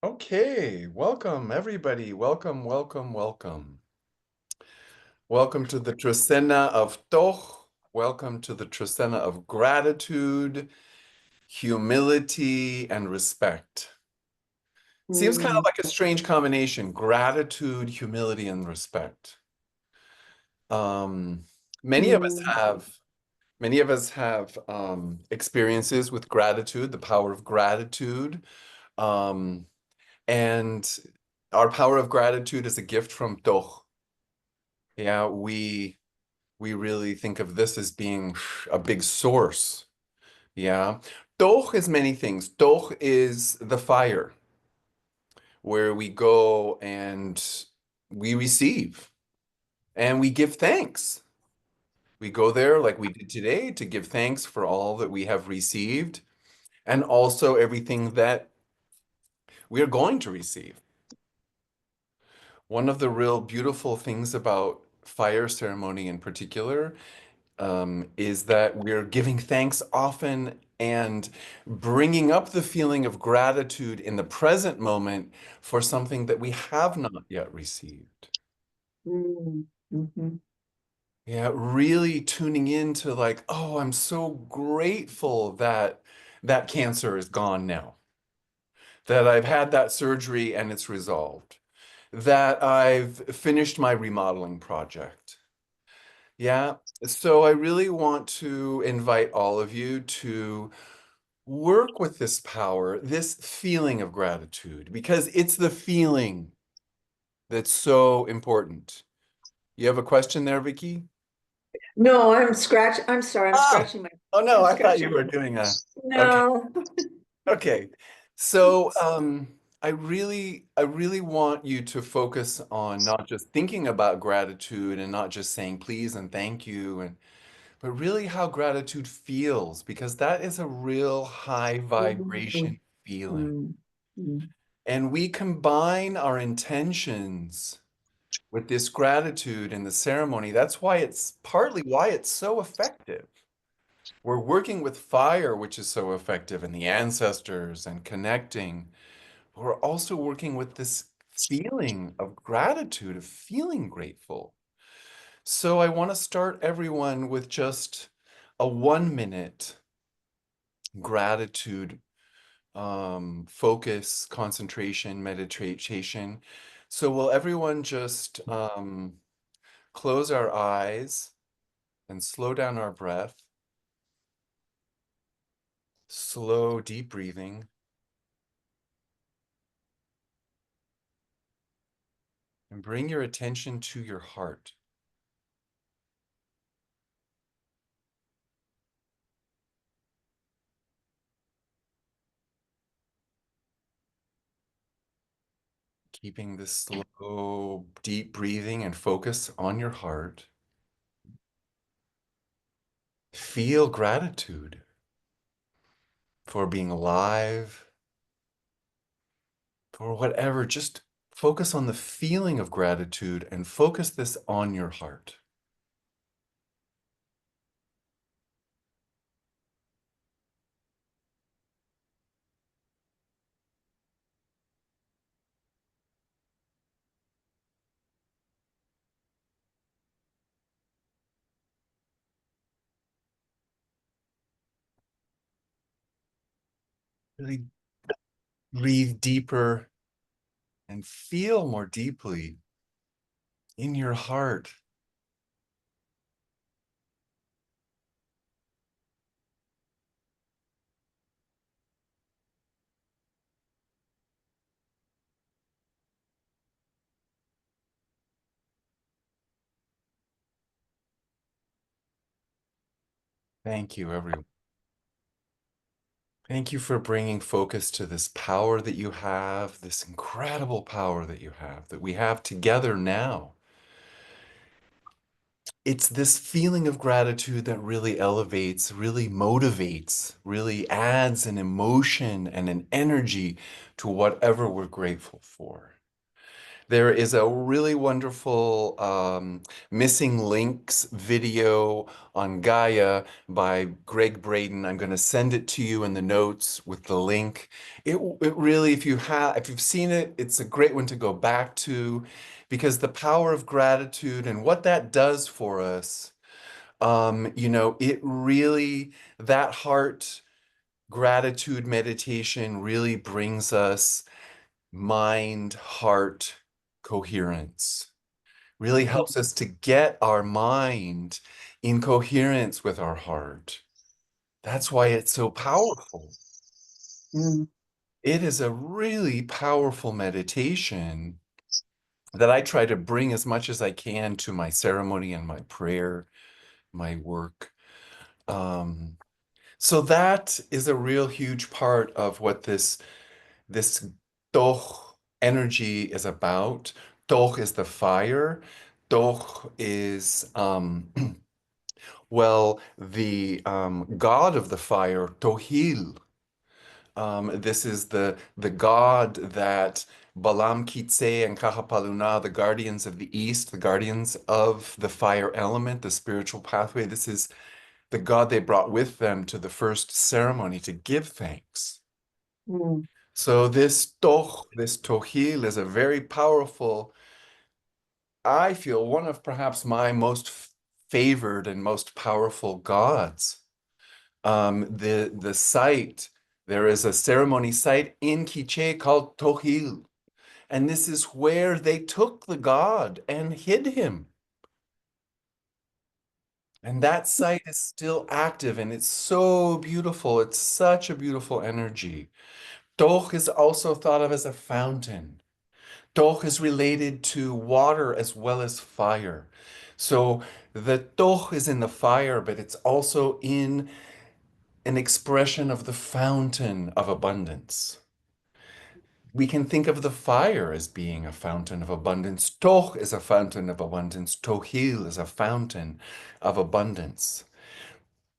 Okay, welcome everybody. Welcome, welcome, welcome. Welcome to the Trecena of Toj. Welcome to the Trecena of gratitude, humility, and respect. Seems kind of Mm, like a strange combination, gratitude, humility, and respect. Um, many of us mm, have many of us have experiences with gratitude, the power of gratitude. Um, and our power of gratitude is a gift from Toj. Yeah, we really think of this as being a big source. Yeah. Toch is many things. Toch is the fire where we go and we receive and we give thanks. We go there like we did today to give thanks for all that we have received and also everything that we are going to receive. One of the real beautiful things about fire ceremony in particular is that we're giving thanks often and bringing up the feeling of gratitude in the present moment for something that we have not yet received. mhm. Yeah, really tuning into like, oh, I'm so grateful that that cancer is gone now, that I've had that surgery and it's resolved, that I've finished my remodeling project. Yeah, so I really want to invite all of you to work with this power, this feeling of gratitude, because it's the feeling that's so important. You have a question there, Vicky? No, I'm sorry, I'm Ah, scratching my, oh no, I'm I thought you scratching were my, doing a, okay, no. okay. So, I really want you to focus on not just thinking about gratitude and not just saying please and thank you but really how gratitude feels, because that is a real high Mm, vibration feeling. mm, mm, And we combine our intentions with this gratitude in the ceremony. That's why it's partly why it's so effective. We're working with fire, which is so effective, and the ancestors and connecting. We're also working with this feeling of gratitude, of feeling grateful. So I want to start everyone with just a 1 minute gratitude, focus, concentration, meditation. So will everyone just close our eyes and slow down our breath, slow, deep breathing, and bring your attention to your heart. Keeping this slow, deep breathing and focus on your heart. Feel gratitude for being alive, for whatever. Just focus on the feeling of gratitude and focus this on your heart. Really breathe deeper and feel more deeply in your heart. Thank you, everyone. Thank you for bringing focus to this power that you have, this incredible power that you have, that we have together now. It's this feeling of gratitude that really elevates, really motivates, really adds an emotion and an energy to whatever we're grateful for. There is a really wonderful Missing Links video on Gaia by Greg Braden. I'm going to send it to you in the notes with the link. It really, if you've seen it, it's a great one to go back to because the power of gratitude and what that does for us, it really, that heart gratitude meditation really brings us mind heart coherence, really helps us to get our mind in coherence with our heart. That's why it's so powerful. Mm, It is a really powerful meditation that I try to bring as much as I can to my ceremony and my prayer, my work. Um, so that is a real huge part of what this Toch energy is about. Toch is the fire. Toch is well, the god of the fire, Tohil. This is the god that Balam Kitse and Kahapaluna, the guardians of the East, the guardians of the fire element, the spiritual pathway. This is the god they brought with them to the first ceremony to give thanks. mm, So this toch, this tohil is a very powerful, I feel one of perhaps my most favored and most powerful gods. The site, there is a ceremony site in Quiché called Tohil, and this is where they took the god and hid him. And that site is still active and it's so beautiful. It's such a beautiful energy. Toch is also thought of as a fountain. Toch is related to water as well as fire. So the toch is in the fire, but it's also in an expression of the fountain of abundance. We can think of the fire as being a fountain of abundance. Toch is a fountain of abundance. Tohil is a fountain of abundance.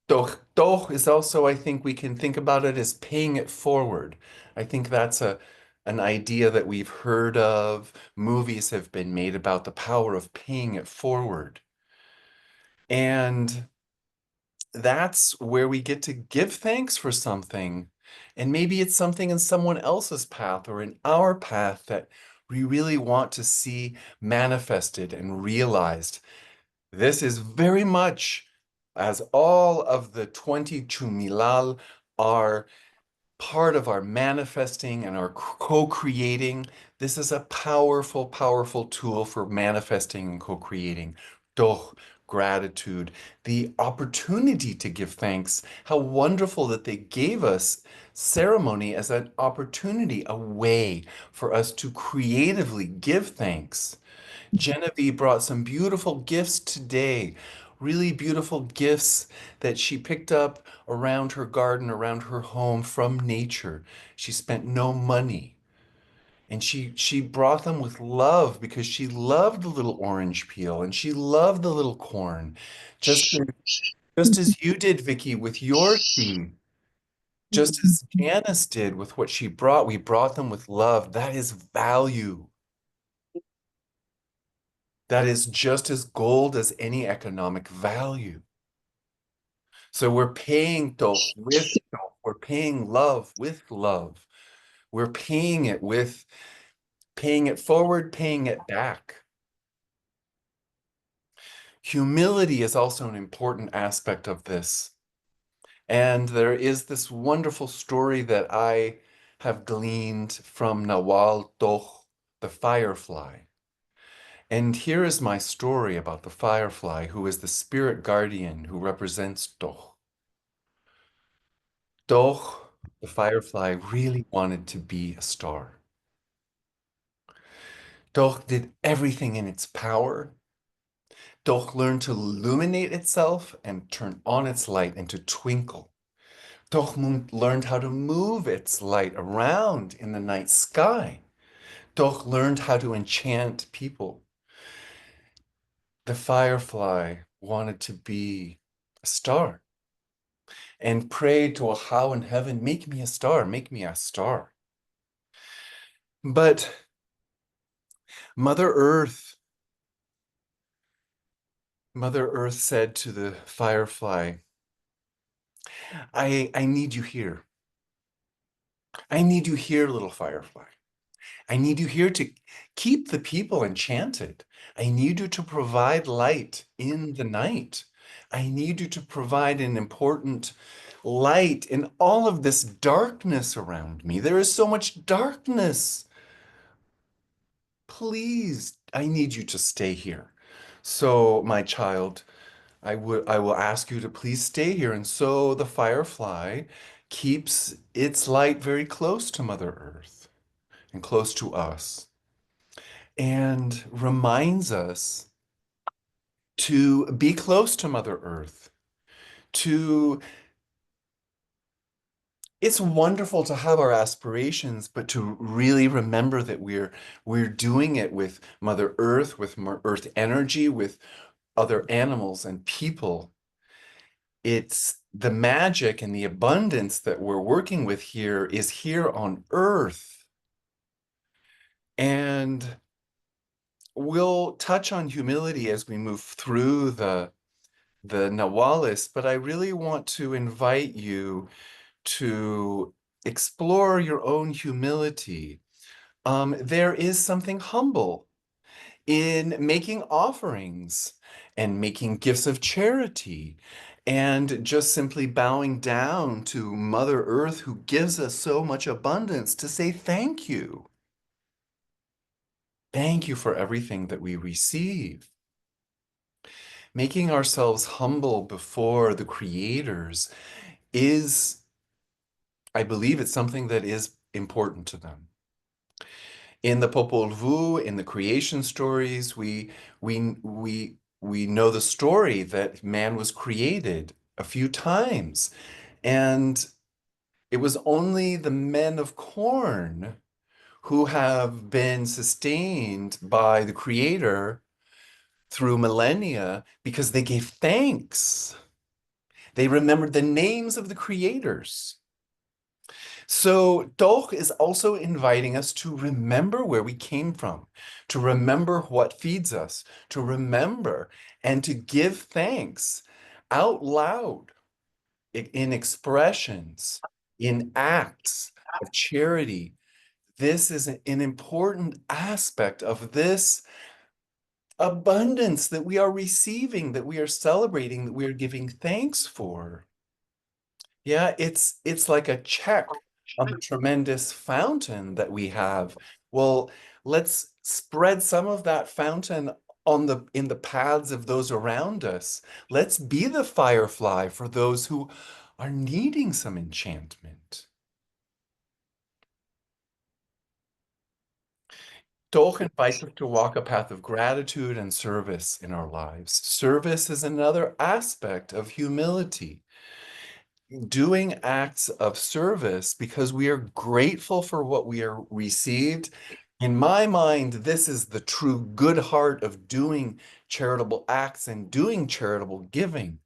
Doch is also, I think we can think about it as paying it forward. I think that's an idea that we've heard of. Movies have been made about the power of paying it forward. And that's where we get to give thanks for something. And maybe it's something in someone else's path or in our path that we really want to see manifested and realized. This is very much as all of the 20 Chumilal are part of our manifesting and our co-creating. This is a powerful, powerful tool for manifesting and co-creating. Doch, gratitude, the opportunity to give thanks. How wonderful that they gave us ceremony as an opportunity, a way for us to creatively give thanks. Genevieve brought some beautiful gifts today, really beautiful gifts that she picked up around her garden, around her home from nature. She spent no money. And she brought them with love because she loved the little orange peel and she loved the little corn. Just just as you did, Vicky, with your tea. Just mm. as Janice did with what she brought, we brought them with love. That is value. That is just as gold as any economic value. So we're paying doch with doch. We're paying love with love. We're paying it with paying it forward, paying it back. Humility is also an important aspect of this. And there is this wonderful story that I have gleaned from Nawal Doch, the firefly. And here is my story about the firefly, who is the spirit guardian who represents Doch. Doch, the firefly, really wanted to be a star. Doch did everything in its power. Doch learned to illuminate itself and turn on its light and to twinkle. Doch learned how to move its light around in the night sky. Doch learned how to enchant people. The firefly wanted to be a star and prayed to Ahau in heaven, make me a star, make me a star. But Mother Earth, Mother Earth said to the firefly, I need you here. I need you here, little firefly. I need you here to keep the people enchanted. I need you to provide light in the night. I need you to provide an important light in all of this darkness around me. There is so much darkness. Please, I need you to stay here. So, my child, I will ask you to please stay here. And so the firefly keeps its light very close to Mother Earth and close to us and reminds us to be close to Mother Earth. To It's wonderful to have our aspirations, but to really remember that we're doing it with Mother Earth, with Earth energy, with other animals and people. It's the magic and the abundance that we're working with here is here on Earth. And we'll touch on humility as we move through the Nawalis, but I really want to invite you to explore your own humility. There is something humble in making offerings and making gifts of charity and just simply bowing down to Mother Earth, who gives us so much abundance, to say thank you. Thank you for everything that we receive. Making ourselves humble before the creators is, I believe, it's something that is important to them. In the Popol Vuh, in the creation stories, we know the story that man was created a few times, and it was only the men of corn who have been sustained by the Creator through millennia because they gave thanks. They remembered the names of the creators. So Doch is also inviting us to remember where we came from, to remember what feeds us, to remember and to give thanks out loud in expressions, in acts of charity. This is an important aspect of this abundance that we are receiving, that we are celebrating, that we are giving thanks for. Yeah, it's like a check on the tremendous fountain that we have. Well, let's spread some of that fountain on the in the paths of those around us. Let's be the firefly for those who are needing some enchantment. Toch invites us to walk a path of gratitude and service in our lives. Service is another aspect of humility. Doing acts of service because we are grateful for what we are received. In my mind, this is the true good heart of doing charitable acts and doing charitable giving.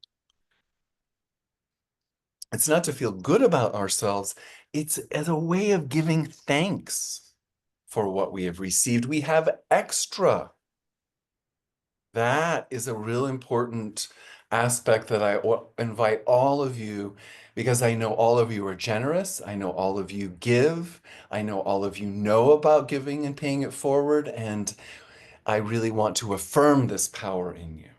It's not to feel good about ourselves, it's as a way of giving thanks for what we have received. We have extra. That is a real important aspect that I invite all of you, because I know all of you are generous. I know all of you give. I know all of you know about giving and paying it forward. And I really want to affirm this power in you.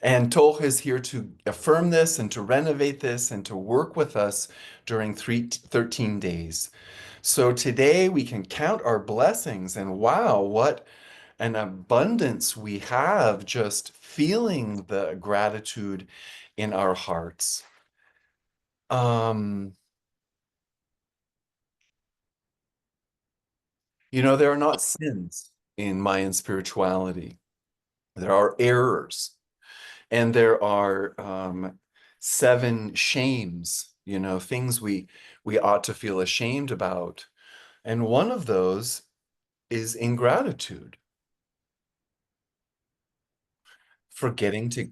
And Tolch is here to affirm this and to renovate this and to work with us during 13 days. So today we can count our blessings, and wow, what an abundance we have just feeling the gratitude in our hearts. Um, there are not sins in Mayan spirituality. There are errors, and there are seven shames, things we ought to feel ashamed about. And one of those is ingratitude, forgetting to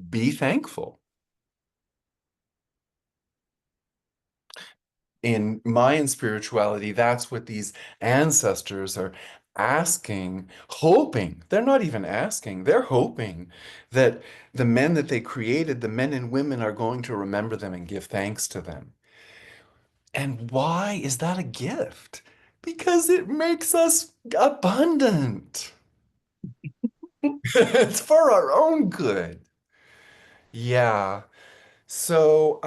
be thankful. In Mayan spirituality, that's what these ancestors are asking, hoping, they're not even asking, they're hoping that the men that they created, the men and women, are going to remember them and give thanks to them. And why is that a gift? Because it makes us abundant. It's for our own good. Yeah. So,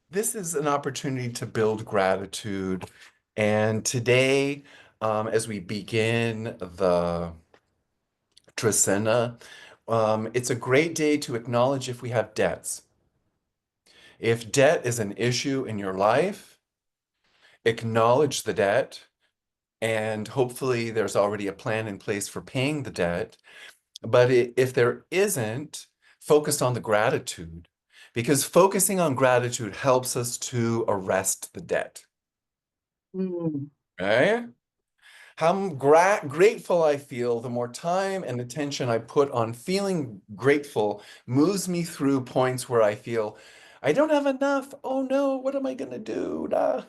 this is an opportunity to build gratitude. And today, as we begin the Trecena, it's a great day to acknowledge if we have debts. If debt is an issue in your life, acknowledge the debt, and hopefully there's already a plan in place for paying the debt. But if there isn't, focus on the gratitude, because focusing on gratitude helps us to arrest the debt, mm, right? How grateful I feel, the more time and attention I put on feeling grateful moves me through points where I feel I don't have enough. Oh no, what am I going to do? Nah.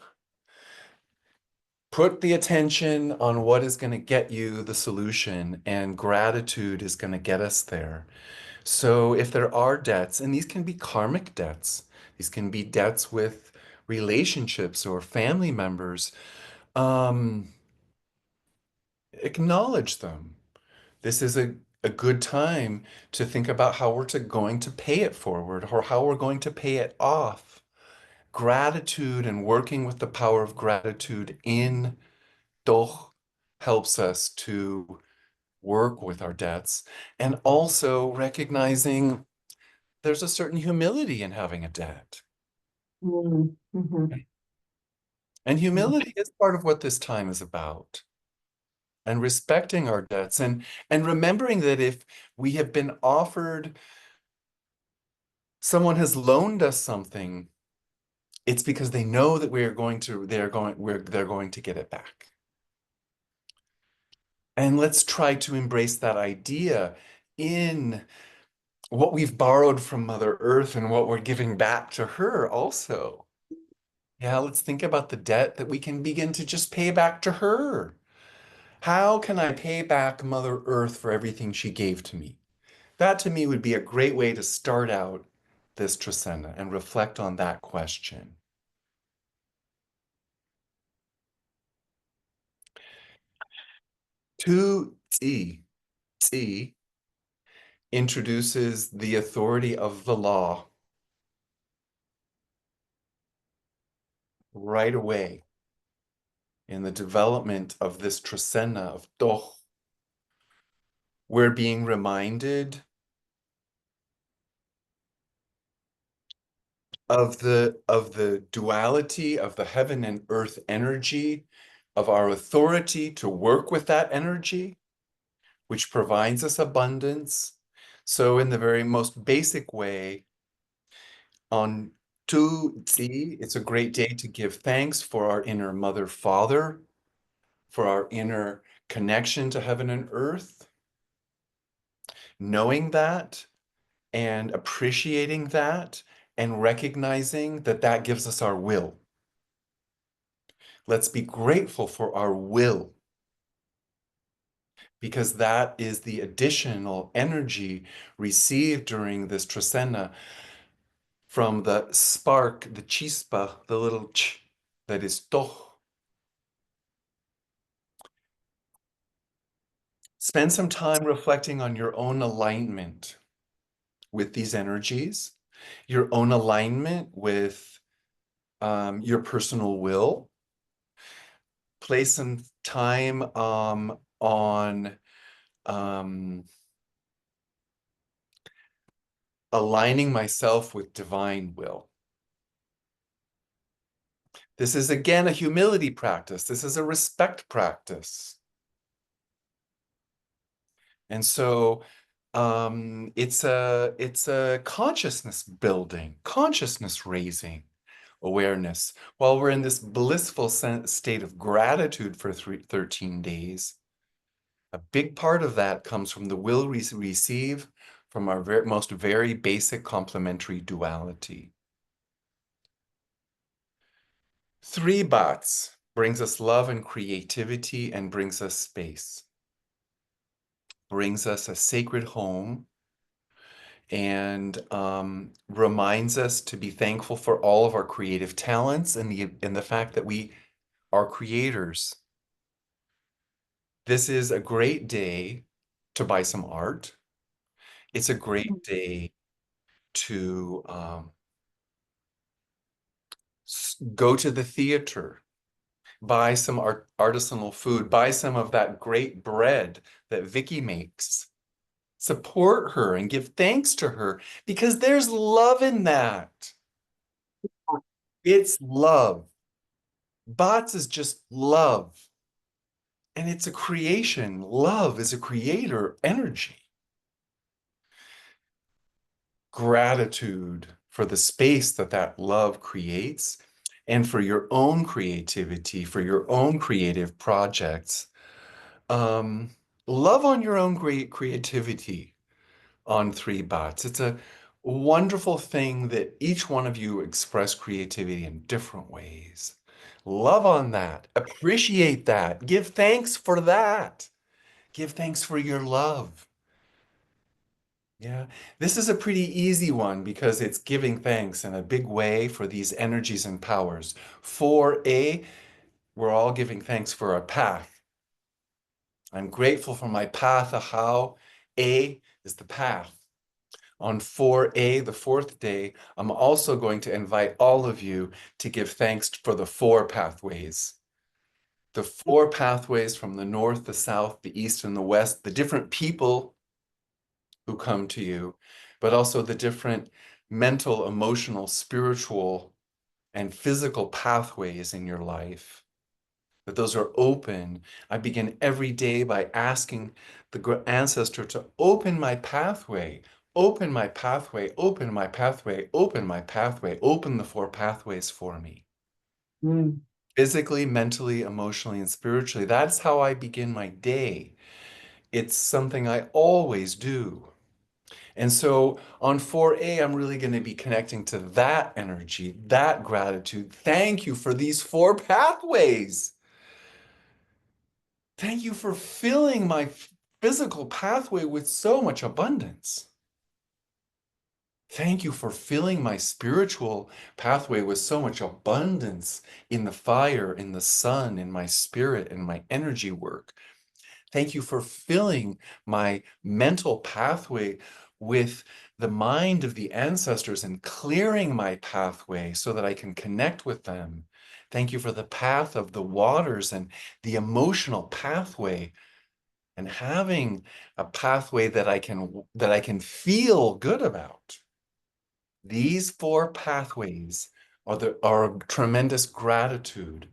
Put the attention on what is going to get you the solution, and gratitude is going to get us there. So if there are debts, and these can be karmic debts, these can be debts with relationships or family members, um, acknowledge them. This is a good time to think about how going to pay it forward or how we're going to pay it off. Gratitude and working with the power of gratitude in Toj helps us to work with our debts, and also recognizing there's a certain humility in having a debt. mhm, And mm, humility is part of what this time is about. And respecting our debts, and remembering that if we have been offered, someone has loaned us something, it's because they know that they're going to get it back. And let's try to embrace that idea in what we've borrowed from Mother Earth and what we're giving back to her also. Yeah, let's think about the debt that we can begin to just pay back to her. How can I pay back Mother Earth for everything she gave to me? That to me would be a great way to start out this Trecena and reflect on that question. Two Tzi introduces the authority of the law right away in the development of this Trecena of Toj. We're being reminded of the duality of the heaven and earth energy, of our authority to work with that energy, which provides us abundance. So in the very most basic way, on Tu Tzi, it's a great day to give thanks for our inner mother father, for our inner connection to heaven and earth, knowing that and appreciating that and recognizing that that gives us our will. Let's be grateful for our will, because that is the additional energy received during this Trecena from the spark, the chispa, the little ch that is Toj. Spend some time reflecting on your own alignment with these energies, your own alignment with your personal will. Place some time on um, aligning myself with divine will. This is again a humility practice. This is a respect practice. And so it's a consciousness building, consciousness raising awareness. While we're in this blissful state of gratitude for 13 days, a big part of that comes from the will we receive from our most very basic complementary duality. Three bats. brings us love and creativity, and brings us space, brings us a sacred home, and reminds us to be thankful for all of our creative talents and the fact that we are creators. This is a great day to buy some art. It's a great day to go to the theater, buy some artisanal food, buy some of that great bread that Vicky makes. Support her and give thanks to her because there's love in that. It's love. Bots is just love. And it's a creation. Love is a creator energy. Gratitude for the space that that love creates and for your own creativity, for your own creative projects. Um, love on your own great creativity on 3 bots. It's a wonderful thing that each one of you express creativity in different ways. Love on that. Appreciate that. Give thanks for that. Give thanks for your love. Yeah, this is a pretty easy one because it's giving thanks in a big way for these energies and powers. 4A, we're all giving thanks for our path. I'm grateful for my path of how A is the path. On 4A, the fourth day, I'm also going to invite all of you to give thanks for the 4 pathways. The 4 pathways from the north, the south, the east, and the west, the different people who come to you, but also the different mental, emotional, spiritual, and physical pathways in your life. That those are open. I begin every day by asking the ancestor to open my pathway, open my pathway, open my pathway, open my pathway, open the 4 pathways for me. Mm. Physically, mentally, emotionally, and spiritually. That's how I begin my day. It's something I always do. And so on 4A, I'm really going to be connecting to that energy, that gratitude. Thank you for these 4 pathways. Thank you for filling my physical pathway with so much abundance. Thank you for filling my spiritual pathway with so much abundance in the fire, in the sun, in my spirit, in my energy work. Thank you for filling my mental pathway with the mind of the ancestors and clearing my pathway so that I can connect with them. Thank you for the path of the waters and the emotional pathway and having a pathway that I can feel good about. These 4 pathways are tremendous gratitude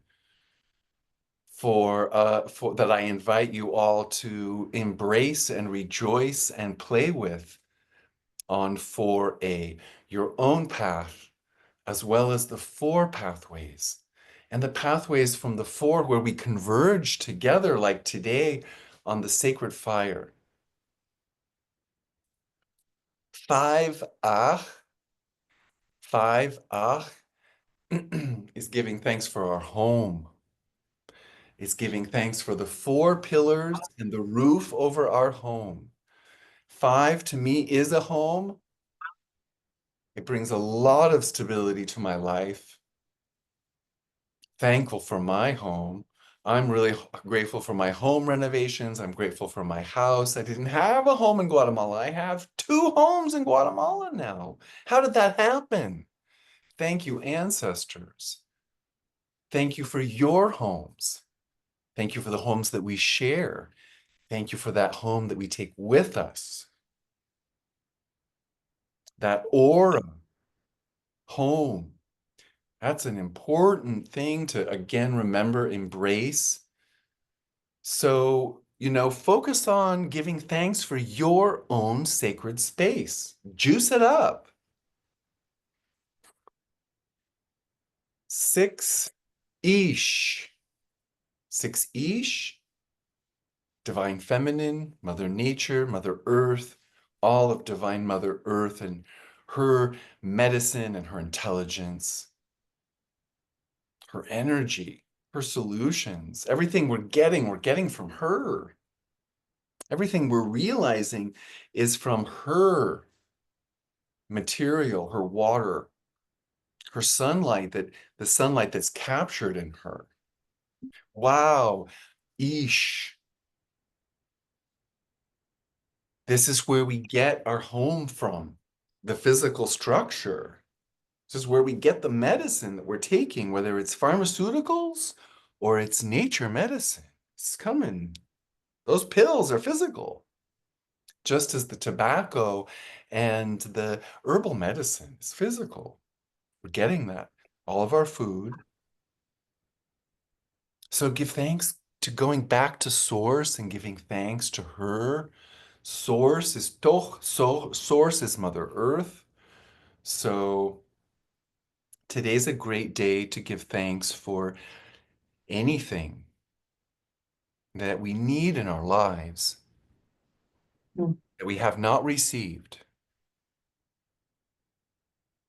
for that I invite you all to embrace and rejoice and play with on 4A, your own path, as well as the 4 pathways. And the pathways from the 4 where we converge together, like today on the sacred fire. 5 5 is giving thanks for our home. It's giving thanks for the 4 pillars and the roof over our home. 5 to me is a home. It brings a lot of stability to my life. Thankful for my home. I'm really grateful for my home renovations. I'm grateful for my house. I didn't have a home in Guatemala. I have 2 homes in Guatemala now. How did that happen? Thank you, ancestors. Thank you for your homes. Thank you for the homes that we share. Thank you for that home that we take with us. That aura, home. That's an important thing to, again, remember, embrace. So, focus on giving thanks for your own sacred space. Juice it up. 6 Ish. 6 Ish, Divine Feminine, Mother Nature, Mother Earth, all of Divine Mother Earth and her medicine and her intelligence, her energy. her solutions. Everything we're getting from her. Everything we're realizing is from her material, her water, her sunlight, that the sunlight that's captured in her. Wow, Ish. This is where we get our home from, the physical structure. This is where we get the medicine that we're taking, whether it's pharmaceuticals or it's nature medicine. It's coming. Those pills are physical, just as the tobacco and the herbal medicine is physical. We're getting that. All of our food. So give thanks to going back to source and giving thanks to her. Source is Toch, so source is Mother Earth. So today's a great day to give thanks for anything that we need in our lives mm, that we have not received.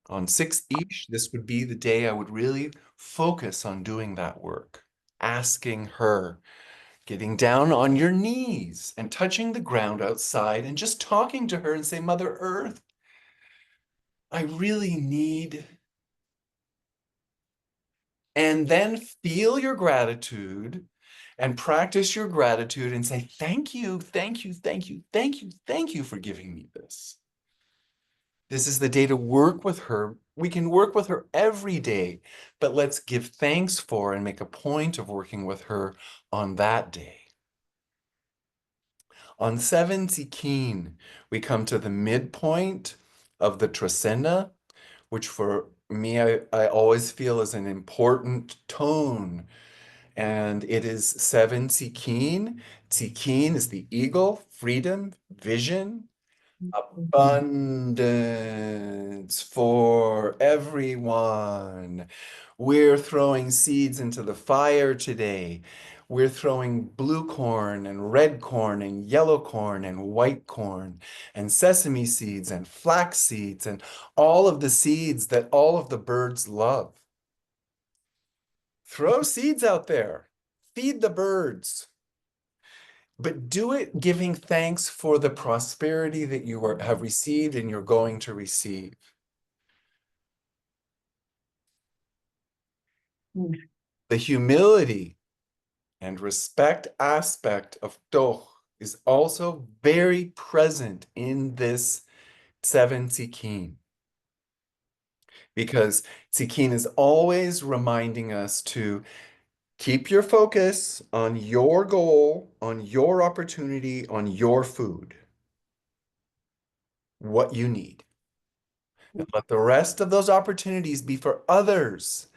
On 6th Ish, this would be the day I would really focus on doing that work, asking her, getting down on your knees and touching the ground outside and just talking to her and say, Mother Earth, I really need. And then feel your gratitude and practice your gratitude and say, thank you, thank you, thank you, thank you, thank you for giving me this. This is the day to work with her. We can work with her every day, but let's give thanks for and make a point of working with her on that day. On 7 Zikin, we come to the midpoint of the Trecena, which for me, I always feel is an important tone. And it is 7 Zikin. Zikin is the eagle, freedom, vision, mm, abundance for everyone. We're throwing seeds into the fire today. We're throwing blue corn and red corn and yellow corn and white corn and sesame seeds and flax seeds and all of the seeds that all of the birds love. Throw seeds out there. Feed the birds. But do it giving thanks for the prosperity that you have received and you're going to receive. mm, The humility and respect aspect of Toj is also very present in this 7 Tzikkin, because Tzikkin is always reminding us to keep your focus on your goal, on your opportunity, on your food, what you need. And let the rest of those opportunities be for others.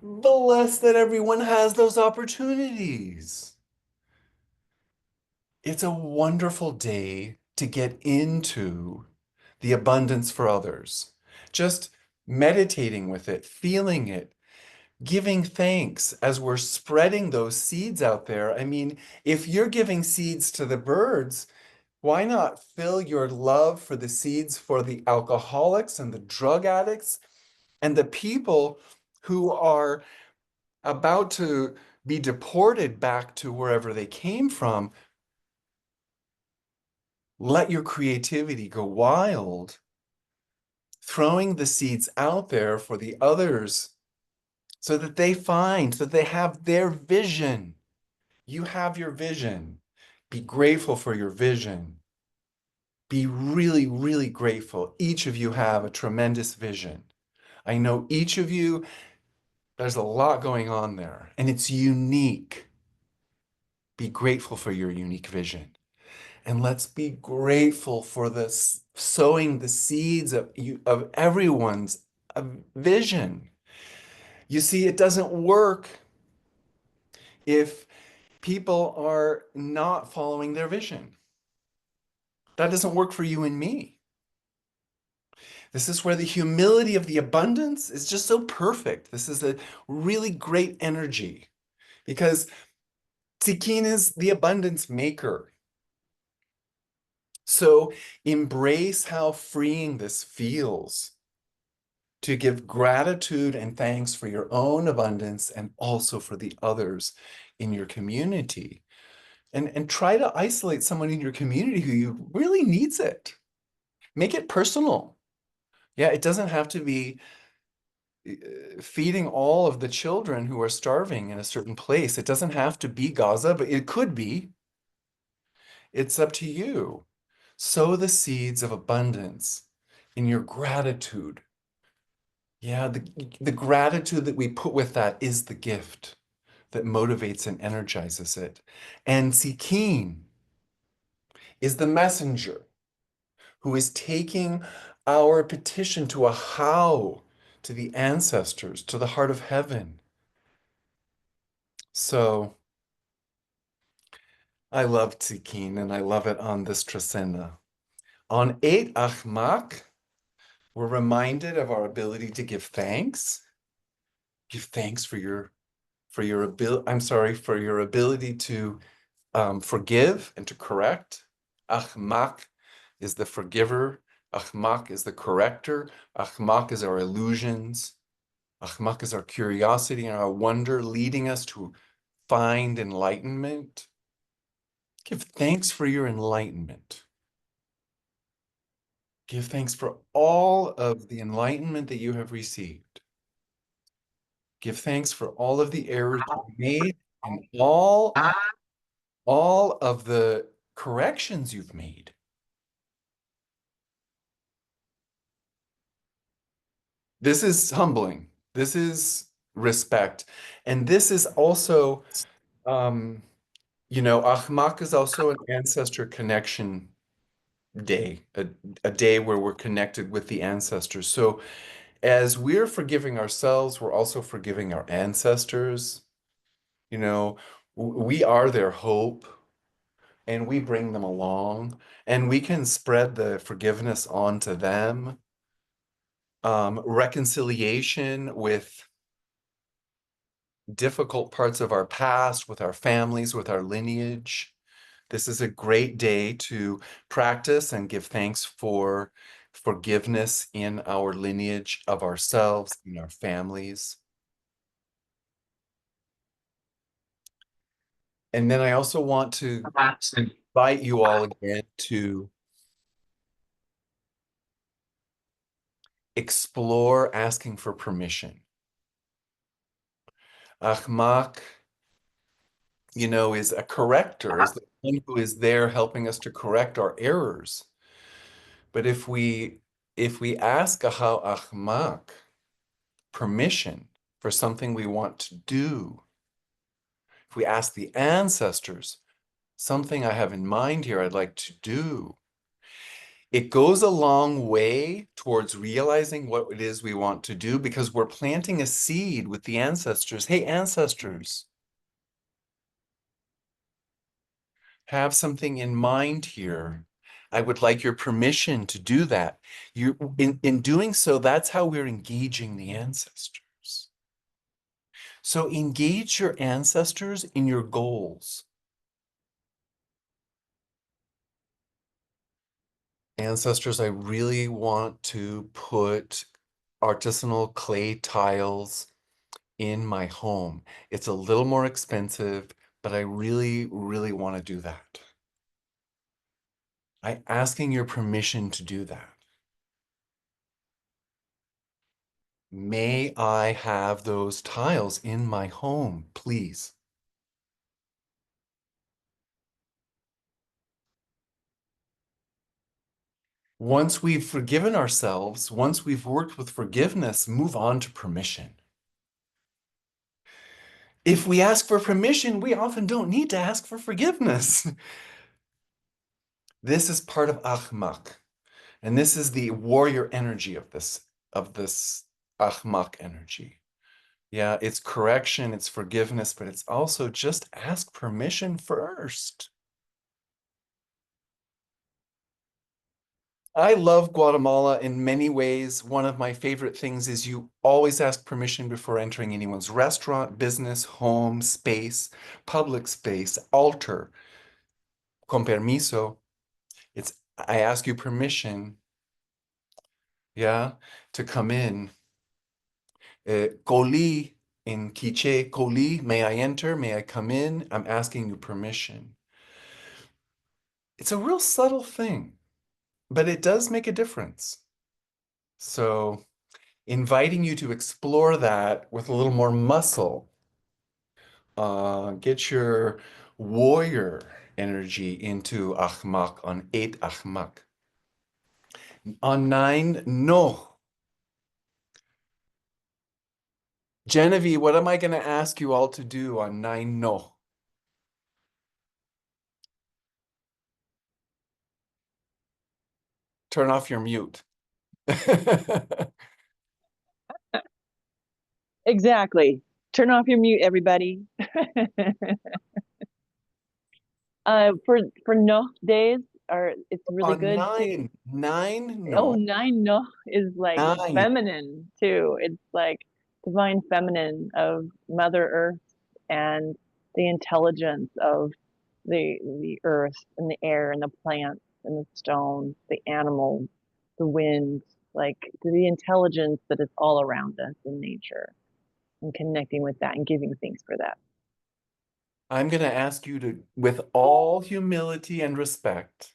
Bless that everyone has those opportunities. It's a wonderful day to get into the abundance for others. Just meditating with it, feeling it, giving thanks as we're spreading those seeds out there. I mean, if you're giving seeds to the birds, why not fill your love for the seeds for the alcoholics and the drug addicts and the people who are about to be deported back to wherever they came from? Let your creativity go wild, throwing the seeds out there for the others so that they find, so that they have their vision. You have your vision. Be grateful for your vision. Be really, really grateful. Each of you have a tremendous vision. I know each of you, there's a lot going on there, and it's unique. Be grateful for your unique vision. And let's be grateful for this sowing the seeds of everyone's vision. You see, it doesn't work if people are not following their vision. That doesn't work for you and me. This is where the humility of the abundance is just so perfect. This is a really great energy because Tzikkin is the abundance maker. So embrace how freeing this feels to give gratitude and thanks for your own abundance and also for the others in your community. And try to isolate someone in your community who you really needs it. Make it personal. Yeah, it doesn't have to be feeding all of the children who are starving in a certain place. It doesn't have to be Gaza, but it could be. It's up to you. Sow the seeds of abundance in your gratitude. Yeah, the gratitude that we put with that is the gift that motivates and energizes it. And Sikin is the messenger who is taking our petition to a how to the ancestors, to the heart of heaven. So I love Tzikeen and I love it on this Trecena. On 8 Achmak, we're reminded of our ability to give thanks. Give thanks for your ability, I'm sorry, for your ability to forgive and to correct. Achmak is the forgiver. Achmak is the corrector. Achmak is our illusions. Achmak is our curiosity and our wonder leading us to find enlightenment. Give thanks for your enlightenment. Give thanks for all of the enlightenment that you have received. Give thanks for all of the errors you made and all of the corrections you've made. This is humbling. This is respect. And this is also, um, Achmak is also an ancestor connection day, a day where we're connected with the ancestors. So as we're forgiving ourselves, we're also forgiving our ancestors. You know, we are their hope and we bring them along and we can spread the forgiveness on to them. Reconciliation with difficult parts of our past, with our families, with our lineage. This is a great day to practice and give thanks for forgiveness in our lineage of ourselves, in our families. And then I also want to invite you all again to explore asking for permission. Ahmak, is a corrector, is the one who is there helping us to correct our errors. But if we ask Ahau Ahmak permission for something we want to do, if we ask the ancestors, something I have in mind here I'd like to do, it goes a long way towards realizing what it is we want to do because we're planting a seed with the ancestors. Hey, ancestors, have something in mind here. I would like your permission to do that. In doing so, that's how we're engaging the ancestors. So engage your ancestors in your goals. Ancestors, I really want to put artisanal clay tiles in my home. It's a little more expensive, but I really, really want to do that. I'm asking your permission to do that. May I have those tiles in my home, please? Once we've forgiven ourselves, once we've worked with forgiveness, move on to permission. If we ask for permission, we often don't need to ask for forgiveness. This is part of Achmak, and this is the warrior energy of this Achmak energy. Yeah, it's correction, it's forgiveness, but it's also just ask permission first. I love Guatemala in many ways. One of my favorite things is you always ask permission before entering anyone's restaurant, business, home, space, public space, altar. Con permiso. I ask you permission, yeah, to come in. Koli in Quiche, Koli, may I enter? May I come in? I'm asking you permission. It's a real subtle thing, but it does make a difference. So, inviting you to explore that with a little more muscle. Get your warrior energy into Ahmak on 8 Ahmak. On 9, no. Genevieve, what am I going to ask you all to do on 9, no? Turn off your mute. Exactly. Turn off your mute, everybody. For no days are it's really On good to 9, 9, oh no. nine no is like 9. feminine too. It's like divine feminine of Mother Earth and the intelligence of the earth and the air and the plants and the stones, the animals, the wind, like the intelligence that is all around us in nature and connecting with that and giving thanks for that. I'm going to ask you to, with all humility and respect,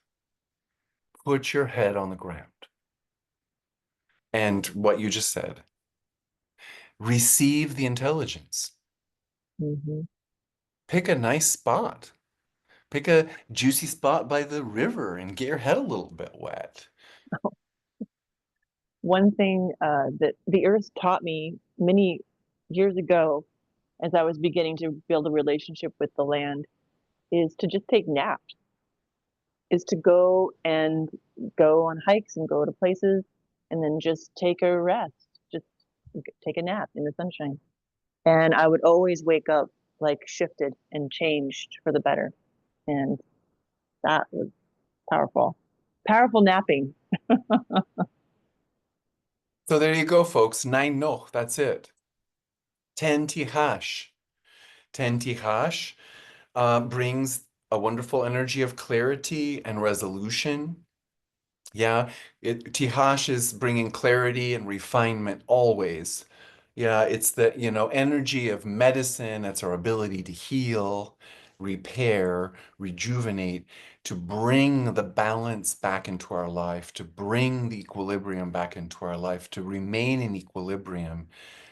put your head on the ground. And what you just said, receive the intelligence. Mm-hmm. Pick a nice spot. Pick a juicy spot by the river and get your head a little bit wet. One thing that the earth taught me many years ago as I was beginning to build a relationship with the land is to just take naps, is to go on hikes and go to places and then just take a rest, just take a nap in the sunshine. And I would always wake up like shifted and changed for the better. And that was powerful. Powerful napping. So there you go, folks. 9 no, that's it. 10 tihash. 10 tihash brings a wonderful energy of clarity and resolution. Yeah, Tihash is bringing clarity and refinement always. Yeah, it's the, energy of medicine. It's our ability to heal, repair, rejuvenate, to bring the balance back into our life, to bring the equilibrium back into our life, to remain in equilibrium.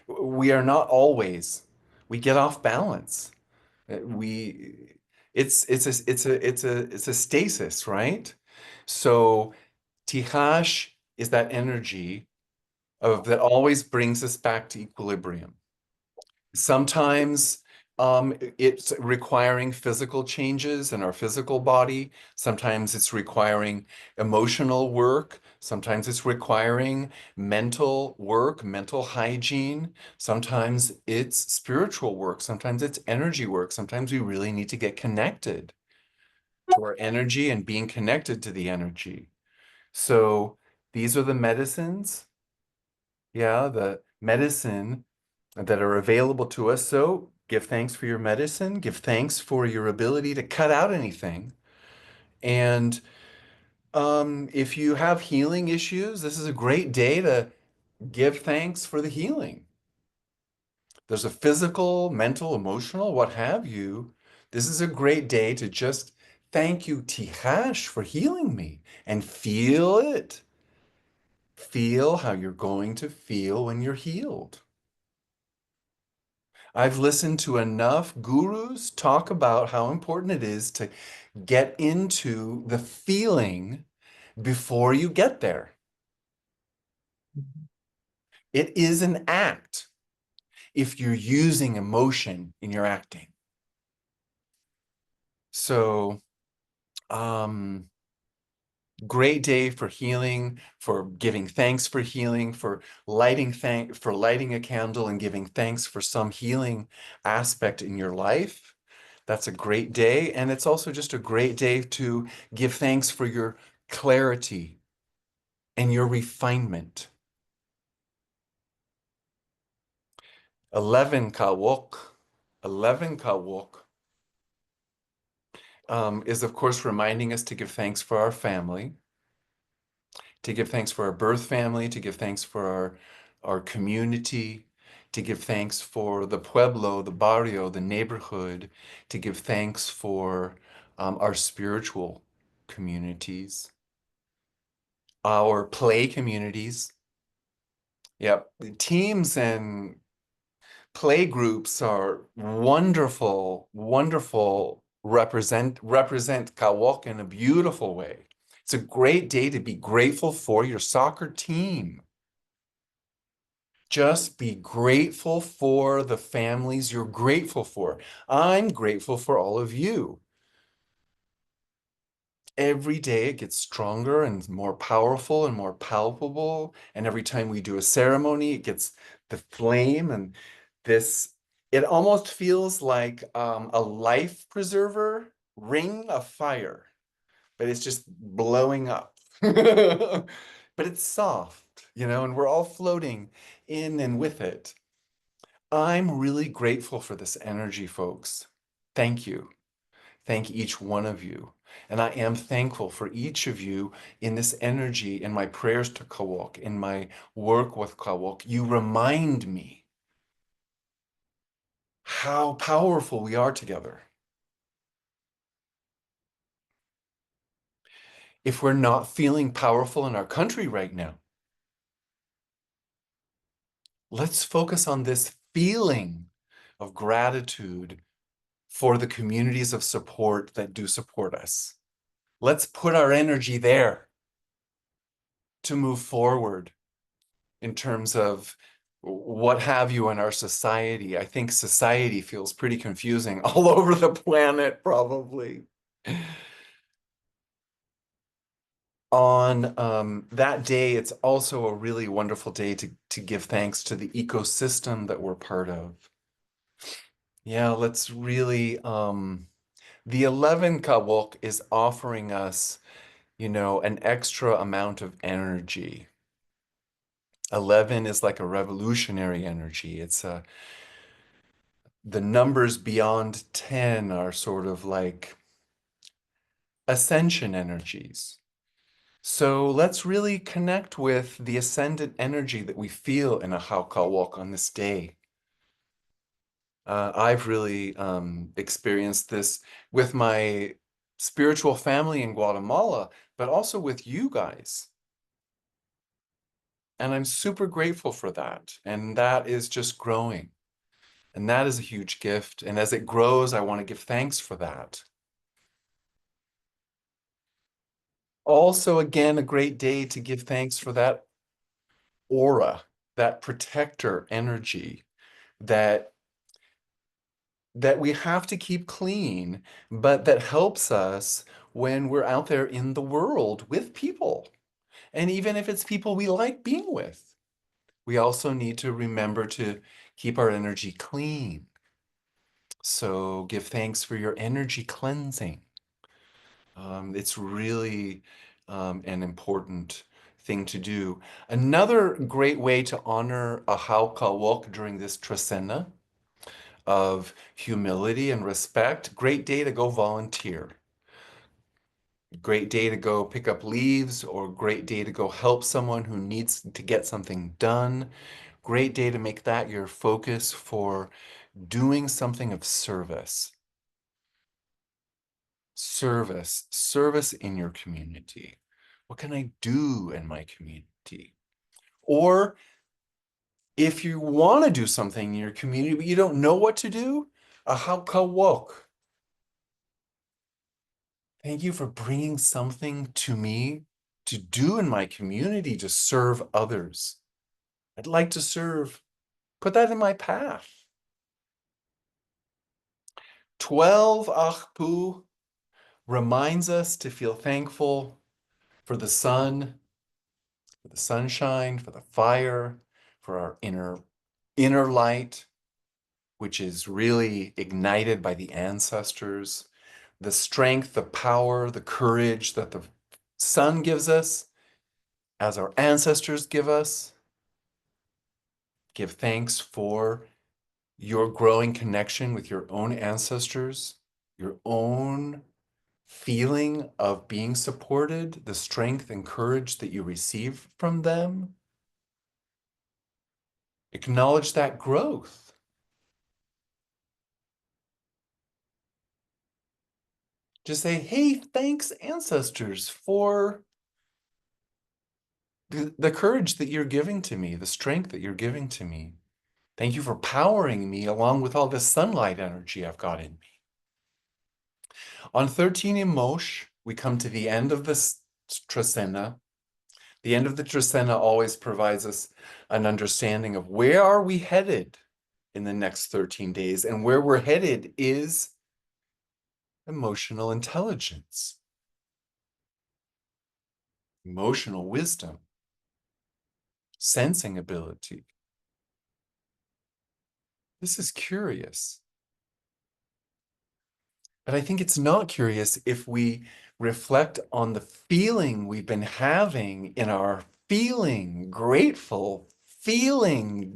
We are not always, we get off balance. We, it's a stasis, right? So Tihash is that energy of that always brings us back to equilibrium. Sometimes it's requiring physical changes in our physical body. Sometimes it's requiring emotional work. Sometimes it's requiring mental work, mental hygiene. Sometimes it's spiritual work. Sometimes it's energy work. Sometimes we really need to get connected to our energy and being connected to the energy. So these are the medicines, yeah, the medicine that are available to us. So give thanks for your medicine, give thanks for your ability to cut out anything. And if you have healing issues, this is a great day to give thanks for the healing. There's a physical, mental, emotional, what have you. This is a great day to just thank you, Tihash, for healing me and feel it. Feel how you're going to feel when you're healed. I've listened to enough gurus talk about how important it is to get into the feeling before you get there. It is an act if you're using emotion in your acting. So, um, great day for healing, for giving thanks for healing, for lighting a candle and giving thanks for some healing aspect in your life. That's a great day. And it's also just a great day to give thanks for your clarity and your refinement. 11 Kawok. 11 Kawok is, of course, reminding us to give thanks for our family, to give thanks for our birth family, to give thanks for our community, to give thanks for the pueblo, the barrio, the neighborhood, to give thanks for our spiritual communities, our play communities. Yep, the teams and play groups are wonderful, wonderful, represent Kawok in a beautiful way. It's a great day to be grateful for your soccer team. Just be grateful for the families you're grateful for. I'm grateful for all of you. Every day it gets stronger and more powerful and more palpable. And every time we do a ceremony, it gets the flame and this, it almost feels like a life preserver ring of fire, but it's just blowing up. But it's soft, and we're all floating in and with it. I'm really grateful for this energy, folks. Thank you. Thank each one of you. And I am thankful for each of you in this energy, in my prayers to Kawok, in my work with Kawok. You remind me how powerful we are together. If we're not feeling powerful in our country right now, let's focus on this feeling of gratitude for the communities of support that do support us. Let's put our energy there to move forward in terms of what have you in our society. I think society feels pretty confusing all over the planet, probably. On that day, it's also a really wonderful day to give thanks to the ecosystem that we're part of. Yeah, let's really, the 11 Kawok is offering us, an extra amount of energy. 11 is like a revolutionary energy. The numbers beyond 10 are sort of like ascension energies. So let's really connect with the ascendant energy that we feel in a Hauka walk on this day. I've really experienced this with my spiritual family in Guatemala, but also with you guys. And I'm super grateful for that. And that is just growing. And that is a huge gift. And as it grows, I want to give thanks for that. Also, again, a great day to give thanks for that aura, that protector energy that we have to keep clean, but that helps us when we're out there in the world with people. And even if it's people we like being with, we also need to remember to keep our energy clean. So give thanks for your energy cleansing. It's really an important thing to do. Another great way to honor a Hauka walk during this Trecena of humility and respect, great day to go volunteer. Great day to go pick up leaves, or great day to go help someone who needs to get something done. Great day to make that your focus for doing something of service. Service in your community. What can I do in my community? Or if you want to do something in your community, but you don't know what to do, a hakawok. Thank you for bringing something to me to do in my community to serve others. I'd like to serve. Put that in my path. 12 Achpu reminds us to feel thankful for the sun, for the sunshine, for the fire, for our inner light, which is really ignited by the ancestors, the strength, the power, the courage that the sun gives us, as our ancestors give us. Give thanks for your growing connection with your own ancestors, your own feeling of being supported, the strength and courage that you receive from them. Acknowledge that growth. Just say, hey, thanks, ancestors, for the courage that you're giving to me, the strength that you're giving to me. Thank you for powering me along with all this sunlight energy I've got in me. On 13 in Mosh, we come to the end of this Trecena. The end of the Trecena always provides us an understanding of where are we headed in the next 13 days, and where we're headed is emotional intelligence, emotional wisdom, sensing ability. This is curious. But I think it's not curious if we reflect on the feeling we've been having in our feeling grateful, feeling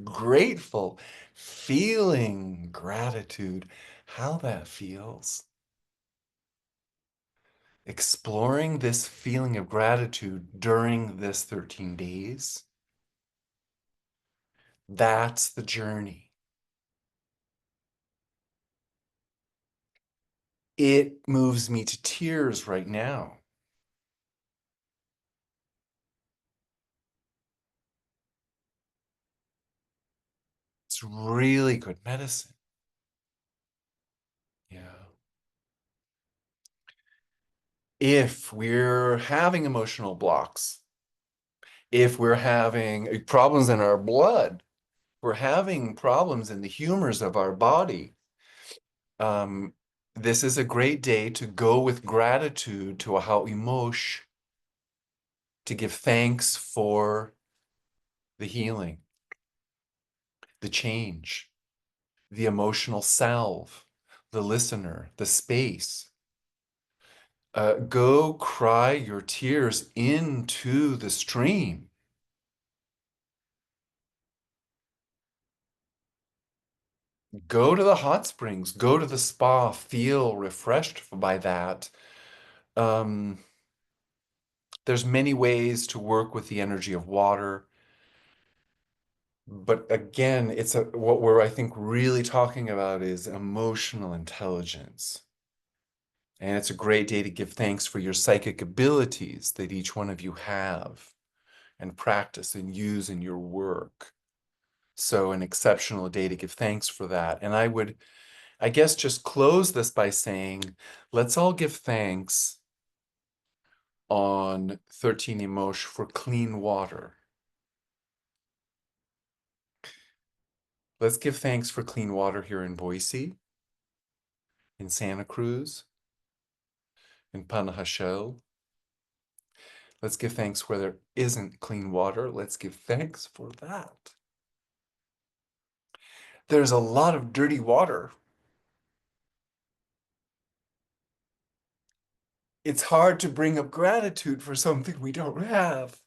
gratitude, how that feels. Exploring this feeling of gratitude during this 13 days, that's the journey. It moves me to tears right now. It's really good medicine. Yeah. If we're having emotional blocks, if we're having problems in our blood, we're having problems in the humors of our body, um, this is a great day to go with gratitude to a ha'imosh, to give thanks for the healing, the change, the emotional salve, the listener, the space. Go cry your tears into the stream. Go to the hot springs, go to the spa, feel refreshed by that. Um, there's many ways to work with the energy of water. But again, what we're, I think, really talking about is emotional intelligence. And it's a great day to give thanks for your psychic abilities that each one of you have and practice and use in your work. So an exceptional day to give thanks for that. And I guess, just close this by saying, let's all give thanks on 13 Emosh for clean water. Let's give thanks for clean water here in Boise, in Santa Cruz, in Panajachel. Let's give thanks where there isn't clean water. Let's give thanks for that. There's a lot of dirty water. It's hard to bring up gratitude for something we don't have.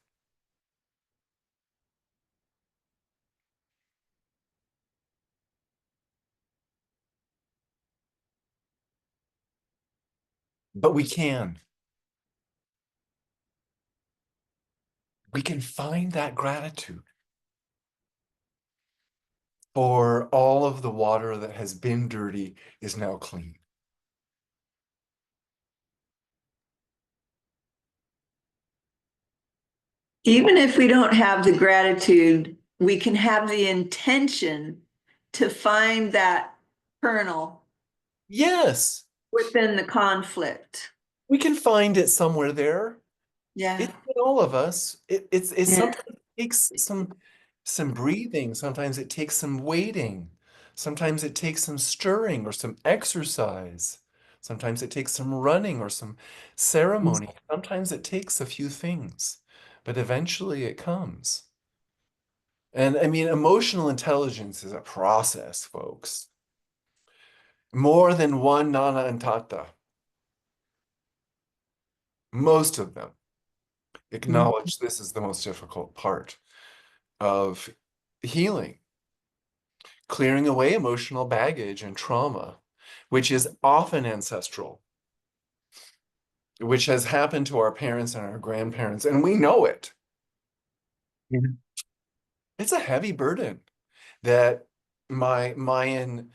But we can. We can find that gratitude for all of the water that has been dirty is now clean. Even if we don't have the gratitude, we can have the intention to find that kernel Yes, within the conflict. we can find it somewhere there. Yeah. It's in all of us. It's Yeah. sometimes it takes some breathing. Sometimes it takes some waiting. Sometimes it takes some stirring or some exercise. Sometimes it takes some running or some ceremony. Sometimes it takes a few things, but eventually it comes. And I mean, emotional intelligence is a process, folks. More than one Nana and Tata. Most of them acknowledge this is the most difficult part of healing, clearing away emotional baggage and trauma, which is often ancestral, which has happened to our parents and our grandparents, and we know it. Mhm. It's a heavy burden. that my Mayan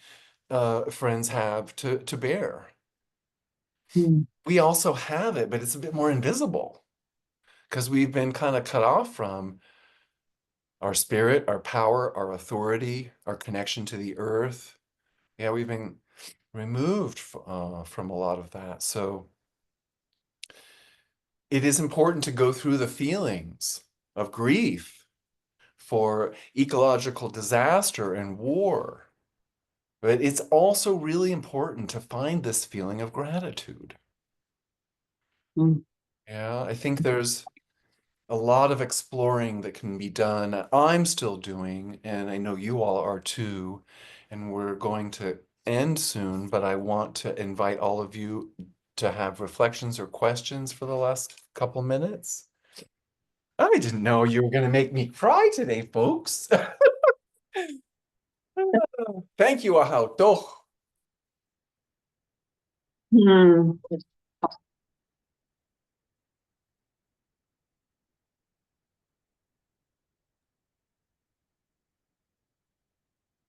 friends have to bear. Mm. We also have it, but it's a bit more invisible because we've been kind of cut off from our spirit, our power, our authority, our connection to the earth. Yeah, we've been removed from a lot of that. So it is important to go through the feelings of grief for ecological disaster and war. But it's also really important to find this feeling of gratitude. Mm. Yeah, I think there's a lot of exploring that can be done. I'm still doing, and I know you all are too. And we're going to end soon, but I want to invite all of you to have reflections or questions for the last couple minutes. I didn't know you were going to make me cry today, folks. Thank you, Ahau. Toch. Hmm.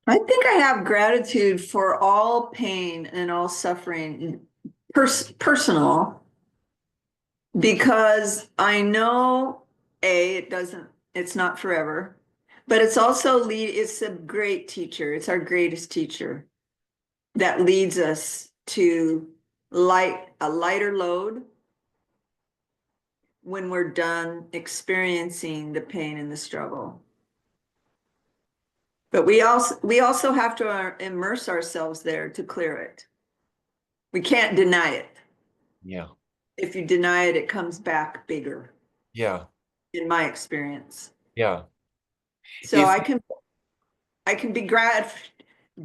I think I have gratitude for all pain and all suffering, personal, because I know it's not forever, but it's a great teacher. It's our greatest teacher that leads us to a lighter load when we're done experiencing the pain and the struggle. But we also have to immerse ourselves there to clear it. We can't deny it. Yeah. If you deny it, it comes back bigger, Yeah. in my experience. Yeah. So If I can be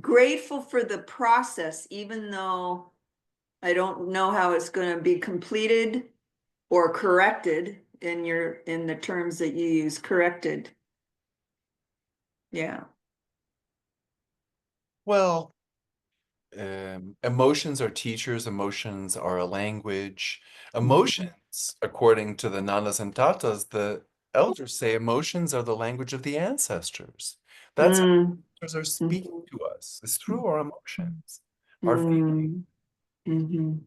grateful for the process, even though I don't know how it's going to be completed or corrected in the terms that you use, corrected. Yeah. Well, emotions are teachers, emotions are a language. Emotions, according to the Nanas and Tatas, the elders say emotions are the language of the ancestors. That's how Mm. ancestors are speaking to us. It's through our emotions, our feelings. Mm. Mm-hmm.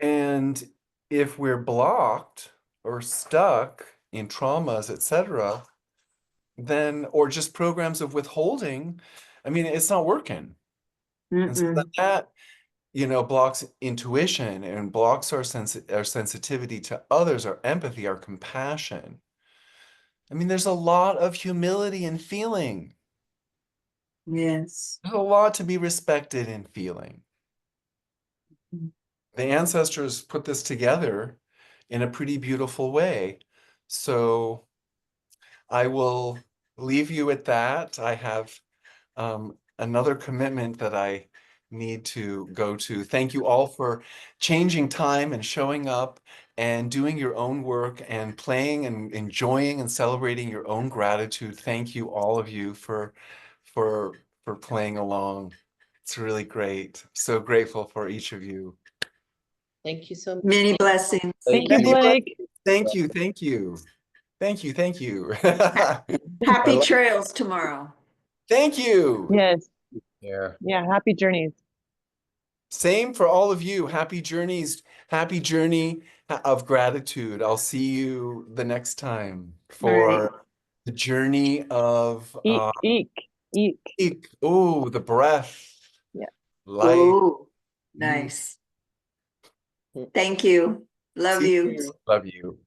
And if we're blocked or stuck in traumas, etc., then or just programs of withholding, I mean, it's not working. And so Mm-mm. that blocks intuition and blocks our sensitivity to others, our empathy, our compassion. I mean, there's a lot of humility in feeling. Yes. There's a lot to be respected in feeling. The ancestors put this together in a pretty beautiful way. So I will leave you at that. I have another commitment that I need to go to. Thank you all for changing time and showing up and doing your own work and playing and enjoying and celebrating your own gratitude. Thank you, all of you, for for playing along. It's really great. So grateful for each of you. Thank you so much. Many blessings. Thank you, Many Blake. Thank you, thank you. Thank you, thank you. Happy trails tomorrow. Thank you. Yes. Yeah. Yeah. Happy journeys. Same for all of you. Happy journeys, happy journey of gratitude. I'll see you the next time All right. for the journey of Eek, eek, eek. oh, the breath, Yeah. life. Oh, Mm, nice. Thank you. Love see you. you. Love you.